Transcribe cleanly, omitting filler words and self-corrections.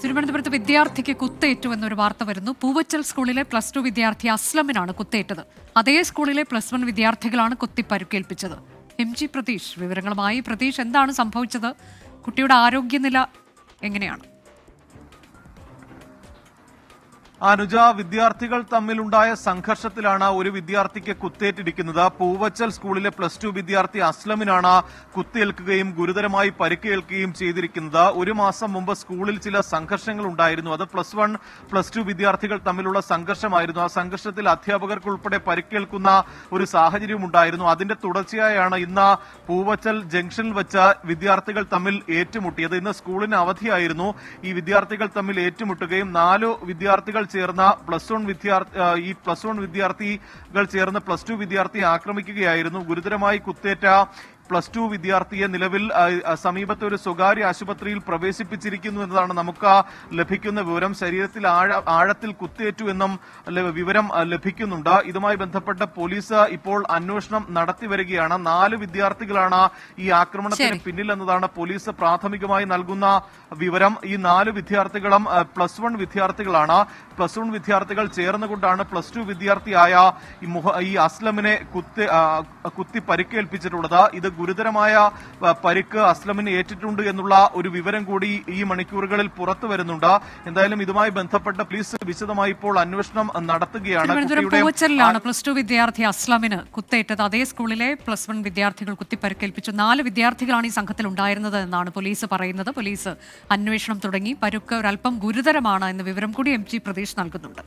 തിരുവനന്തപുരത്ത് വിദ്യാർത്ഥിക്ക് കുത്തേറ്റു എന്നൊരു വാർത്ത വരുന്നു. പൂവച്ചൽ സ്കൂളിലെ +2 വിദ്യാർത്ഥി അസ്ലമിനാണ് കുത്തേറ്റത്. അതേ സ്കൂളിലെ +1 വിദ്യാർത്ഥികളാണ് കുത്തി പരുക്കേൽപ്പിച്ചത്. MG പ്രതീഷ് വിവരങ്ങളുമായി. പ്രതീഷ്, എന്താണ് സംഭവിച്ചത്? കുട്ടിയുടെ ആരോഗ്യനില എങ്ങനെയാണ്? അനുജ, വിദ്യാർത്ഥികൾ തമ്മിലുണ്ടായ സംഘർഷത്തിലാണ് ഒരു വിദ്യാർത്ഥിക്ക് കുത്തേറ്റിരിക്കുന്നത്. പൂവച്ചൽ സ്കൂളിലെ +2 വിദ്യാർത്ഥി അസ്ലമിനാണ് കുത്തേൽക്കുകയും ഗുരുതരമായി പരിക്കേൽക്കുകയും ചെയ്തിരിക്കുന്നത്. ഒരു മാസം മുമ്പ് സ്കൂളിൽ ചില സംഘർഷങ്ങൾ ഉണ്ടായിരുന്നു. അത് +1, +2 വിദ്യാർത്ഥികൾ തമ്മിലുള്ള സംഘർഷമായിരുന്നു. ആ സംഘർഷത്തിൽ അധ്യാപകർക്കുൾപ്പെടെ പരിക്കേൽക്കുന്ന ഒരു സാഹചര്യം ഉണ്ടായിരുന്നു. അതിന്റെ തുടർച്ചയായാണ് ഇന്ന് പൂവച്ചൽ ജംഗ്ഷനിൽ വെച്ച് വിദ്യാർത്ഥികൾ തമ്മിൽ ഏറ്റുമുട്ടിയത്. ഇന്ന് സ്കൂളിന് അവധിയായിരുന്നു. ഈ വിദ്യാർത്ഥികൾ തമ്മിൽ ഏറ്റുമുട്ടുകയും 4 വിദ്യാർത്ഥികൾ ചേർന്ന +1 വിദ്യാർത്ഥികൾ ചേർന്ന് +2 വിദ്യാർത്ഥിയെ ആക്രമിക്കുകയായിരുന്നു. ഗുരുതരമായി കുത്തേറ്റ +2 വിദ്യാർത്ഥിയെ നിലവിൽ സമീപത്തെ ഒരു സ്വകാര്യ ആശുപത്രിയിൽ പ്രവേശിപ്പിച്ചിരിക്കുന്നു എന്നതാണ് നമുക്ക് ലഭിക്കുന്ന വിവരം. ശരീരത്തിൽ ആഴത്തിൽ കുത്തേറ്റു എന്നും വിവരം ലഭിക്കുന്നുണ്ട്. ഇതുമായി ബന്ധപ്പെട്ട് പോലീസ് ഇപ്പോൾ അന്വേഷണം നടത്തിവരികയാണ്. 4 വിദ്യാർത്ഥികളാണ് ഈ ആക്രമണത്തിന് പിന്നിലെന്നതാണ് പോലീസ് പ്രാഥമികമായി നൽകുന്ന വിവരം. ഈ 4 വിദ്യാർത്ഥികളും +1 വിദ്യാർത്ഥികളാണ്. +1 വിദ്യാർത്ഥികൾ ചേർന്നുകൊണ്ടാണ് +2 വിദ്യാർത്ഥിയായ ഈ അസ്ലമിനെ കുത്തി പരിക്കേൽപ്പിച്ചിട്ടുള്ളത്. ഇത് ഗുരുതരമായ പരിക്ക് അസ്ലമിന് ഏറ്റിട്ടുണ്ട് എന്നുള്ള ഒരു വിവരം കൂടി ഈ മണിക്കൂറുകളിൽ പുറത്തു വരുന്നുണ്ട്. എന്തായാലും ഇതുമായി ബന്ധപ്പെട്ട പോലീസ് വിശദമായി ഇപ്പോൾ അന്വേഷണം നടത്തുകയാണ്. പൂവച്ചലിലാണ് +2 വിദ്യാർത്ഥി അസ്ലമിന് കുത്തേറ്റത്. അതേ സ്കൂളിലെ +1 വിദ്യാർത്ഥികൾ കുത്തി പരിക്കേൽപ്പിച്ചു. 4 വിദ്യാർത്ഥികളാണ് ഈ സംഘത്തിൽ ഉണ്ടായിരുന്നത് എന്നാണ് പോലീസ് പറയുന്നത്. പോലീസ് അന്വേഷണം തുടങ്ങി. പരുക്ക് ഒരല്പം ഗുരുതരമാണ് എന്ന വിവരം കൂടി MG പ്രതീഷ് നൽകുന്നുണ്ട്.